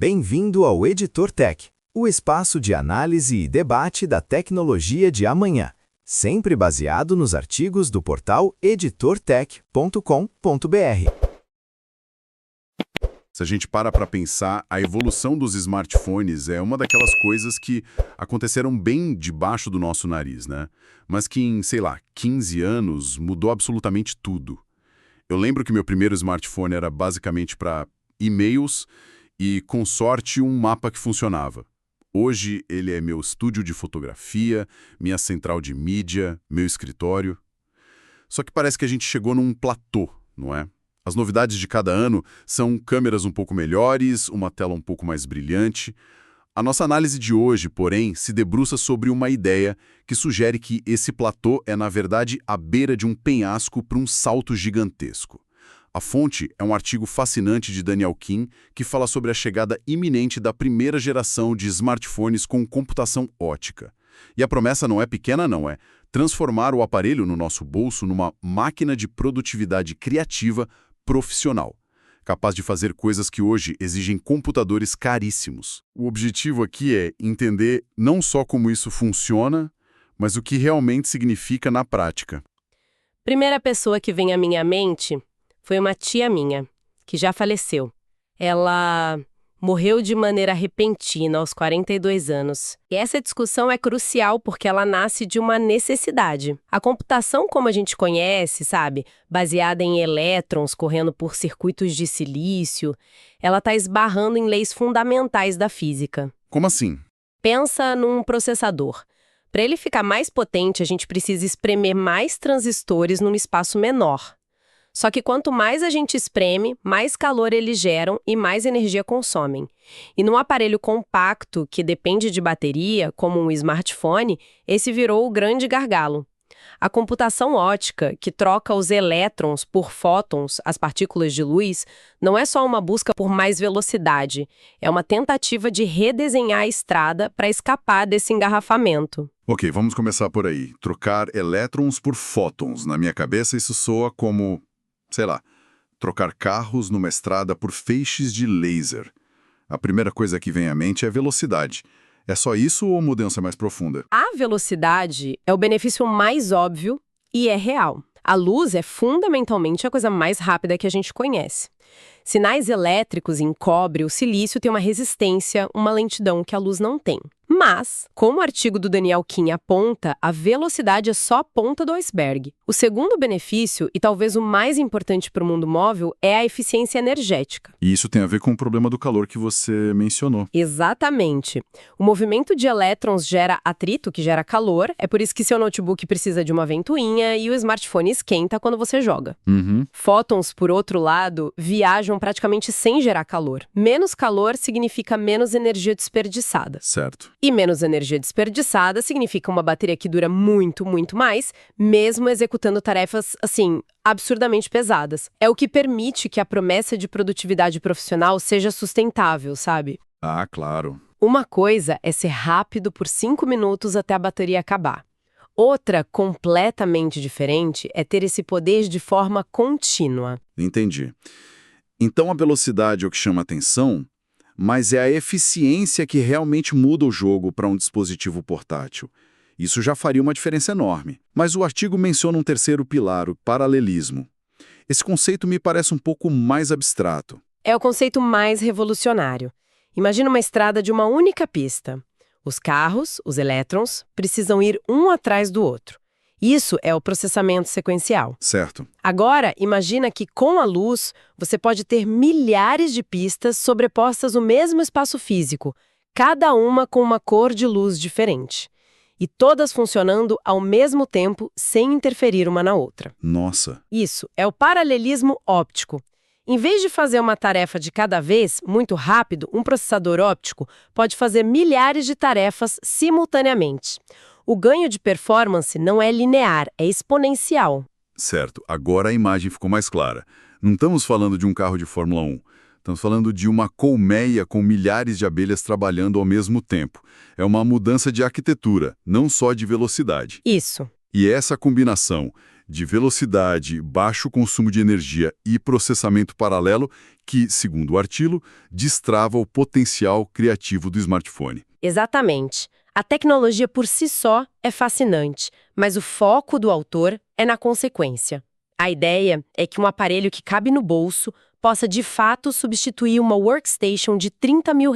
Bem-vindo ao Editor Tech, o espaço de análise e debate da tecnologia de amanhã, sempre baseado nos artigos do portal editortech.com.br. Se a gente para pensar, a evolução dos smartphones é uma daquelas coisas que aconteceram bem debaixo do nosso nariz, né? Mas que em, 15 anos mudou absolutamente tudo. Eu lembro que meu primeiro smartphone era basicamente para e-mails e, com sorte, um mapa que funcionava. Hoje ele é meu estúdio de fotografia, minha central de mídia, meu escritório. Só que parece que a gente chegou num platô, não é? As novidades de cada ano são câmeras um pouco melhores, uma tela um pouco mais brilhante. A nossa análise de hoje, porém, se debruça sobre uma ideia que sugere que esse platô é, na verdade, a beira de um penhasco para um salto gigantesco. A fonte é um artigo fascinante de Daniel Kim, que fala sobre a chegada iminente da primeira geração de smartphones com computação ótica. E a promessa não é pequena, não, é transformar o aparelho no nosso bolso numa máquina de produtividade criativa profissional, capaz de fazer coisas que hoje exigem computadores caríssimos. O objetivo aqui é entender não só como isso funciona, mas o que realmente significa na prática. Primeira pessoa que vem à minha mente foi uma tia minha, que já faleceu. Ela morreu de maneira repentina aos 42 anos. E essa discussão é crucial porque ela nasce de uma necessidade. A computação como a gente conhece, sabe, baseada em elétrons correndo por circuitos de silício, ela está esbarrando em leis fundamentais da física. Como assim? Pensa num processador. Para ele ficar mais potente, a gente precisa espremer mais transistores num espaço menor. Só que quanto mais a gente espreme, mais calor eles geram e mais energia consomem. E num aparelho compacto, que depende de bateria, como um smartphone, esse virou o grande gargalo. A computação ótica, que troca os elétrons por fótons, as partículas de luz, não é só uma busca por mais velocidade, é uma tentativa de redesenhar a estrada para escapar desse engarrafamento. Ok, vamos começar por aí. Trocar elétrons por fótons. Na minha cabeça isso soa como, trocar carros numa estrada por feixes de laser. A primeira coisa que vem à mente é velocidade. É só isso ou mudança mais profunda? A velocidade é o benefício mais óbvio e é real. A luz é fundamentalmente a coisa mais rápida que a gente conhece. Sinais elétricos em cobre ou silício têm uma resistência, uma lentidão que a luz não tem. Mas, como o artigo do Daniel Kim aponta, a velocidade é só a ponta do iceberg. O segundo benefício, e talvez o mais importante para o mundo móvel, é a eficiência energética. E isso tem a ver com o problema do calor que você mencionou. Exatamente. O movimento de elétrons gera atrito, que gera calor, é por isso que seu notebook precisa de uma ventoinha e o smartphone esquenta quando você joga. Fótons, por outro lado, viajam praticamente sem gerar calor. Menos calor significa menos energia desperdiçada. Certo. E menos energia desperdiçada significa uma bateria que dura muito, muito mais, mesmo executando tarefas, absurdamente pesadas. É o que permite que a promessa de produtividade profissional seja sustentável, sabe? Ah, claro. Uma coisa é ser rápido por 5 minutos até a bateria acabar. Outra, completamente diferente, é ter esse poder de forma contínua. Entendi. Então a velocidade é o que chama atenção, mas é a eficiência que realmente muda o jogo para um dispositivo portátil. Isso já faria uma diferença enorme. Mas o artigo menciona um terceiro pilar, o paralelismo. Esse conceito me parece um pouco mais abstrato. É o conceito mais revolucionário. Imagina uma estrada de uma única pista. Os carros, os elétrons, precisam ir um atrás do outro. Isso é o processamento sequencial. Certo. Agora, imagina que com a luz, você pode ter milhares de pistas sobrepostas no mesmo espaço físico, cada uma com uma cor de luz diferente. E todas funcionando ao mesmo tempo, sem interferir uma na outra. Nossa. Isso é o paralelismo óptico. Em vez de fazer uma tarefa de cada vez, muito rápido, um processador óptico pode fazer milhares de tarefas simultaneamente. O ganho de performance não é linear, é exponencial. Certo, agora a imagem ficou mais clara. Não estamos falando de um carro de Fórmula 1. Estamos falando de uma colmeia com milhares de abelhas trabalhando ao mesmo tempo. É uma mudança de arquitetura, não só de velocidade. Isso. E essa combinação de velocidade, baixo consumo de energia e processamento paralelo que, segundo o artigo, destrava o potencial criativo do smartphone. Exatamente. A tecnologia por si só é fascinante, mas o foco do autor é na consequência. A ideia é que um aparelho que cabe no bolso possa de fato substituir uma workstation de R$30 mil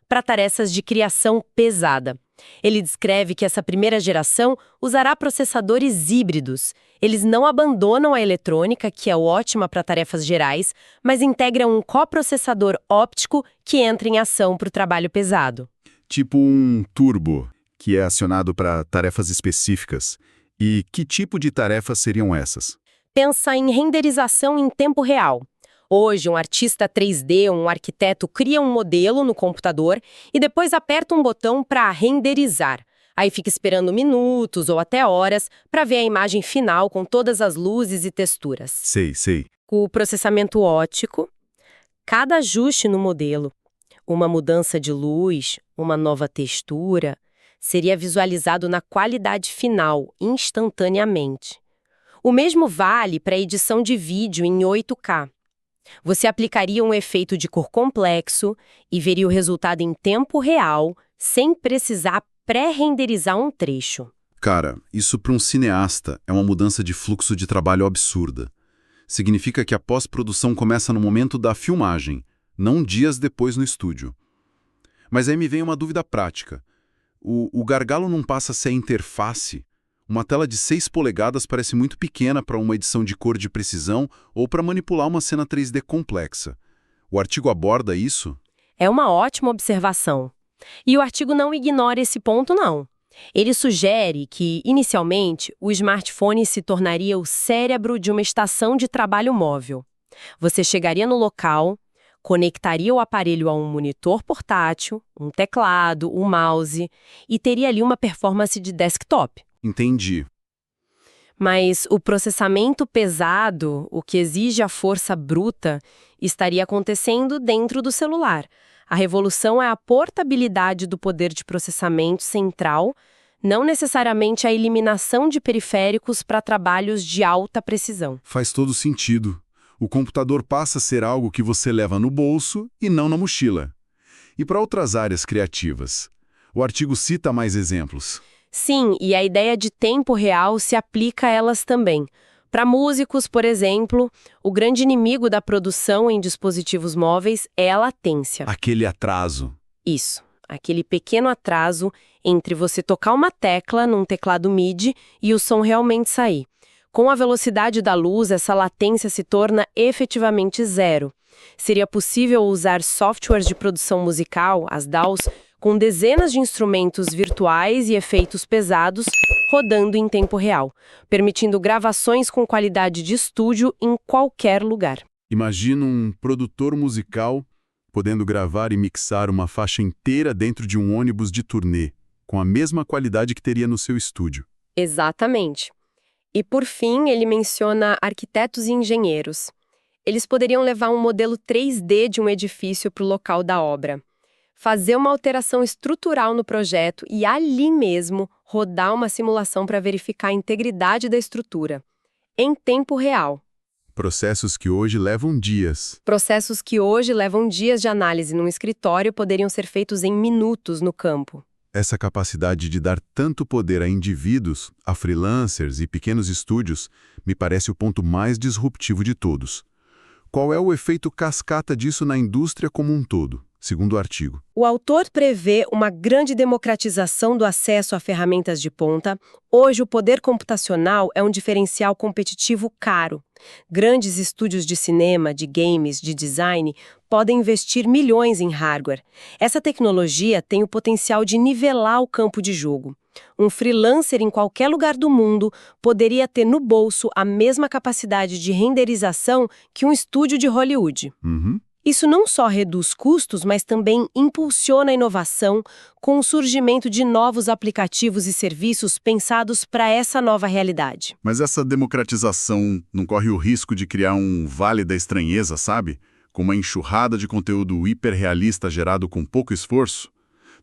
para tarefas de criação pesada. Ele descreve que essa primeira geração usará processadores híbridos. Eles não abandonam a eletrônica, que é ótima para tarefas gerais, mas integram um coprocessador óptico que entra em ação para o trabalho pesado. Tipo um turbo, que é acionado para tarefas específicas. E que tipo de tarefas seriam essas? Pensa em renderização em tempo real. Hoje, um artista 3D, um arquiteto, cria um modelo no computador e depois aperta um botão para renderizar. Aí fica esperando minutos ou até horas para ver a imagem final com todas as luzes e texturas. Sei. Com o processamento óptico, cada ajuste no modelo, uma mudança de luz, uma nova textura, seria visualizado na qualidade final, instantaneamente. O mesmo vale para a edição de vídeo em 8K. Você aplicaria um efeito de cor complexo e veria o resultado em tempo real, sem precisar pré-renderizar um trecho. Cara, isso para um cineasta é uma mudança de fluxo de trabalho absurda. Significa que a pós-produção começa no momento da filmagem, não dias depois no estúdio. Mas aí me vem uma dúvida prática. O gargalo não passa a ser a interface? Uma tela de 6 polegadas parece muito pequena para uma edição de cor de precisão ou para manipular uma cena 3D complexa. O artigo aborda isso? É uma ótima observação. E o artigo não ignora esse ponto, não. Ele sugere que, inicialmente, o smartphone se tornaria o cérebro de uma estação de trabalho móvel. Você chegaria no local, conectaria o aparelho a um monitor portátil, um teclado, um mouse e teria ali uma performance de desktop. Entendi. Mas o processamento pesado, o que exige a força bruta, estaria acontecendo dentro do celular. A revolução é a portabilidade do poder de processamento central, não necessariamente a eliminação de periféricos para trabalhos de alta precisão. Faz todo sentido. O computador passa a ser algo que você leva no bolso e não na mochila. E para outras áreas criativas? O artigo cita mais exemplos. Sim, e a ideia de tempo real se aplica a elas também. Para músicos, por exemplo, o grande inimigo da produção em dispositivos móveis é a latência. Aquele atraso. Isso, aquele pequeno atraso entre você tocar uma tecla num teclado MIDI e o som realmente sair. Com a velocidade da luz, essa latência se torna efetivamente zero. Seria possível usar softwares de produção musical, as DAWs, com dezenas de instrumentos virtuais e efeitos pesados rodando em tempo real, permitindo gravações com qualidade de estúdio em qualquer lugar. Imagina um produtor musical podendo gravar e mixar uma faixa inteira dentro de um ônibus de turnê, com a mesma qualidade que teria no seu estúdio. Exatamente. E por fim, ele menciona arquitetos e engenheiros. Eles poderiam levar um modelo 3D de um edifício para o local da obra, fazer uma alteração estrutural no projeto e ali mesmo rodar uma simulação para verificar a integridade da estrutura, em tempo real. Processos que hoje levam dias. Processos que hoje levam dias de análise num escritório poderiam ser feitos em minutos no campo. Essa capacidade de dar tanto poder a indivíduos, a freelancers e pequenos estúdios, me parece o ponto mais disruptivo de todos. Qual é o efeito cascata disso na indústria como um todo, segundo o artigo? O autor prevê uma grande democratização do acesso a ferramentas de ponta. Hoje, o poder computacional é um diferencial competitivo caro. Grandes estúdios de cinema, de games, de design podem investir milhões em hardware. Essa tecnologia tem o potencial de nivelar o campo de jogo. Um freelancer em qualquer lugar do mundo poderia ter no bolso a mesma capacidade de renderização que um estúdio de Hollywood. Isso não só reduz custos, mas também impulsiona a inovação com o surgimento de novos aplicativos e serviços pensados para essa nova realidade. Mas essa democratização não corre o risco de criar um vale da estranheza, sabe? Com uma enxurrada de conteúdo hiperrealista gerado com pouco esforço?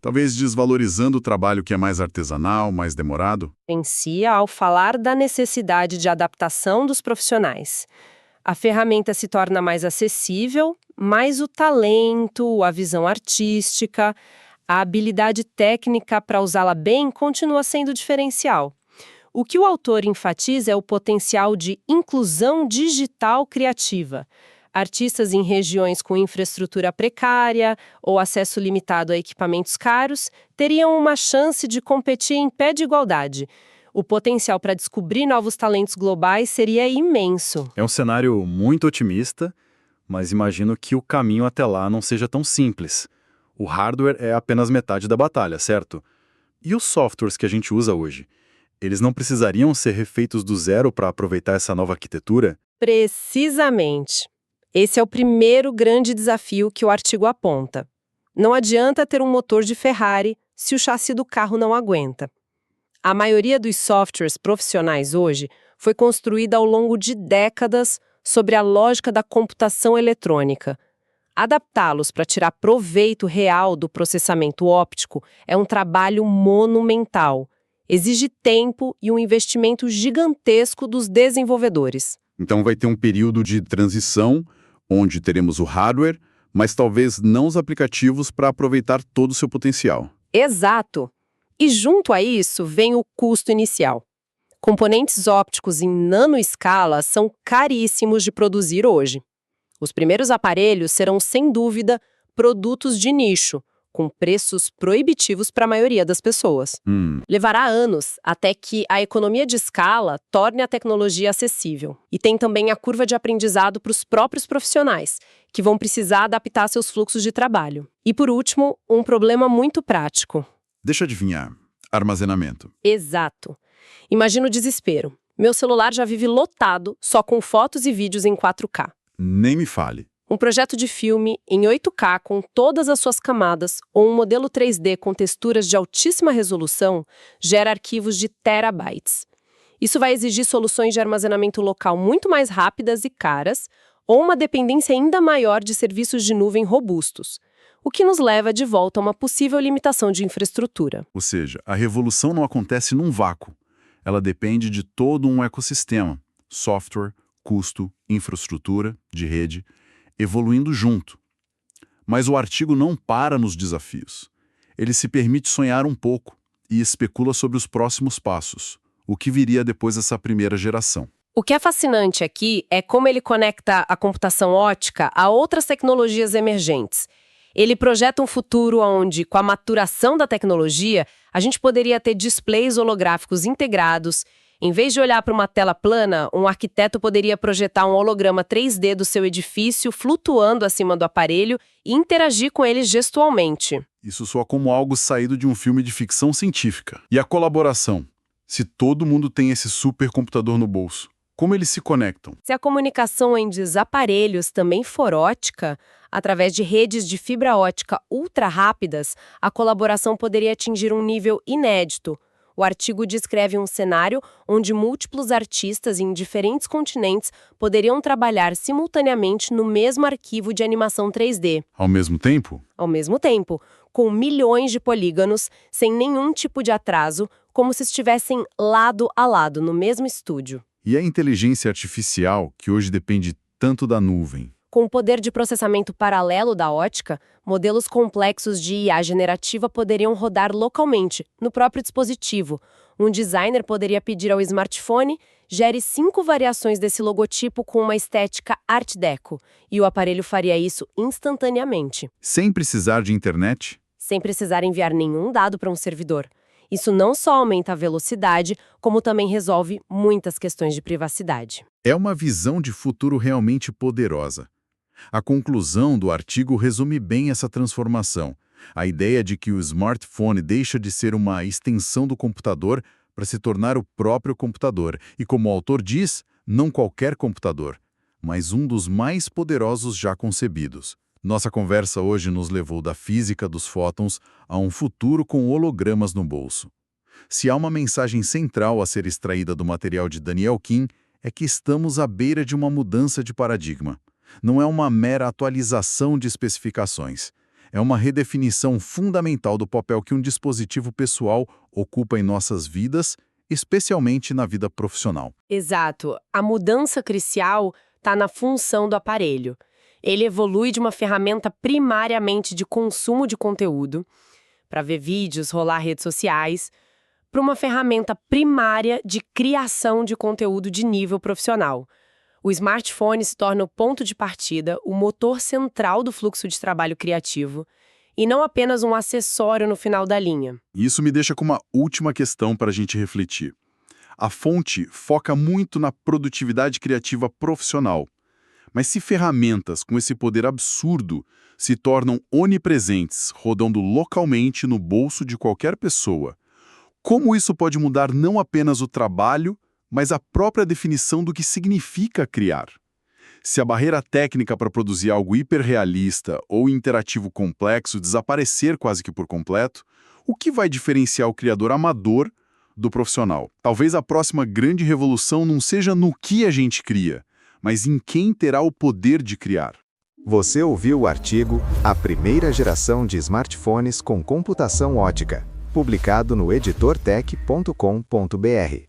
talvez desvalorizando o trabalho que é mais artesanal, mais demorado? Influencia ao falar da necessidade de adaptação dos profissionais. A ferramenta se torna mais acessível, mas o talento, a visão artística, a habilidade técnica para usá-la bem continua sendo diferencial. O que o autor enfatiza é o potencial de inclusão digital criativa. Artistas em regiões com infraestrutura precária ou acesso limitado a equipamentos caros teriam uma chance de competir em pé de igualdade. O potencial para descobrir novos talentos globais seria imenso. É um cenário muito otimista, mas imagino que o caminho até lá não seja tão simples. O hardware é apenas metade da batalha, certo? E os softwares que a gente usa hoje? Eles não precisariam ser refeitos do zero para aproveitar essa nova arquitetura? Precisamente. Esse é o primeiro grande desafio que o artigo aponta. Não adianta ter um motor de Ferrari se o chassi do carro não aguenta. A maioria dos softwares profissionais hoje foi construída ao longo de décadas sobre a lógica da computação eletrônica. Adaptá-los para tirar proveito real do processamento óptico é um trabalho monumental. Exige tempo e um investimento gigantesco dos desenvolvedores. Então vai ter um período de transição, onde teremos o hardware, mas talvez não os aplicativos para aproveitar todo o seu potencial. Exato! E junto a isso vem o custo inicial. Componentes ópticos em nanoescala são caríssimos de produzir hoje. Os primeiros aparelhos serão, sem dúvida, produtos de nicho, com preços proibitivos para a maioria das pessoas. Levará anos até que a economia de escala torne a tecnologia acessível. E tem também a curva de aprendizado para os próprios profissionais, que vão precisar adaptar seus fluxos de trabalho. E, por último, um problema muito prático. Deixa eu adivinhar. Armazenamento. Exato. Imagina o desespero. Meu celular já vive lotado só com fotos e vídeos em 4K. Nem me fale. Um projeto de filme em 8K com todas as suas camadas ou um modelo 3D com texturas de altíssima resolução gera arquivos de terabytes. Isso vai exigir soluções de armazenamento local muito mais rápidas e caras ou uma dependência ainda maior de serviços de nuvem robustos, o que nos leva de volta a uma possível limitação de infraestrutura. Ou seja, a revolução não acontece num vácuo. Ela depende de todo um ecossistema. Software, custo, infraestrutura, de rede, evoluindo junto. Mas o artigo não para nos desafios. Ele se permite sonhar um pouco e especula sobre os próximos passos, o que viria depois dessa primeira geração. O que é fascinante aqui é como ele conecta a computação óptica a outras tecnologias emergentes. Ele projeta um futuro onde, com a maturação da tecnologia, a gente poderia ter displays holográficos integrados. Em vez de olhar para uma tela plana, um arquiteto poderia projetar um holograma 3D do seu edifício flutuando acima do aparelho e interagir com ele gestualmente. Isso soa como algo saído de um filme de ficção científica. E a colaboração? Se todo mundo tem esse supercomputador no bolso, como eles se conectam? Se a comunicação entre os aparelhos também for ótica, através de redes de fibra ótica ultra rápidas, a colaboração poderia atingir um nível inédito. O artigo descreve um cenário onde múltiplos artistas em diferentes continentes poderiam trabalhar simultaneamente no mesmo arquivo de animação 3D. Ao mesmo tempo? Ao mesmo tempo, com milhões de polígonos, sem nenhum tipo de atraso, como se estivessem lado a lado no mesmo estúdio. E a inteligência artificial, que hoje depende tanto da nuvem? Com o poder de processamento paralelo da ótica, modelos complexos de IA generativa poderiam rodar localmente, no próprio dispositivo. Um designer poderia pedir ao smartphone, gere 5 variações desse logotipo com uma estética Art Deco, e o aparelho faria isso instantaneamente. Sem precisar de internet? Sem precisar enviar nenhum dado para um servidor. Isso não só aumenta a velocidade, como também resolve muitas questões de privacidade. É uma visão de futuro realmente poderosa. A conclusão do artigo resume bem essa transformação. A ideia de que o smartphone deixa de ser uma extensão do computador para se tornar o próprio computador. E como o autor diz, não qualquer computador, mas um dos mais poderosos já concebidos. Nossa conversa hoje nos levou da física dos fótons a um futuro com hologramas no bolso. Se há uma mensagem central a ser extraída do material de Daniel Kim, é que estamos à beira de uma mudança de paradigma. Não é uma mera atualização de especificações. É uma redefinição fundamental do papel que um dispositivo pessoal ocupa em nossas vidas, especialmente na vida profissional. Exato. A mudança crucial está na função do aparelho. Ele evolui de uma ferramenta primariamente de consumo de conteúdo, para ver vídeos, rolar redes sociais, para uma ferramenta primária de criação de conteúdo de nível profissional. O smartphone se torna o ponto de partida, o motor central do fluxo de trabalho criativo, e não apenas um acessório no final da linha. Isso me deixa com uma última questão para a gente refletir. A fonte foca muito na produtividade criativa profissional. Mas se ferramentas com esse poder absurdo se tornam onipresentes, rodando localmente no bolso de qualquer pessoa, como isso pode mudar não apenas o trabalho, mas a própria definição do que significa criar? Se a barreira técnica para produzir algo hiperrealista ou interativo complexo desaparecer quase que por completo, o que vai diferenciar o criador amador do profissional? Talvez a próxima grande revolução não seja no que a gente cria, mas em quem terá o poder de criar. Você ouviu o artigo A Primeira Geração de Smartphones com Computação Ótica, publicado no editortech.com.br.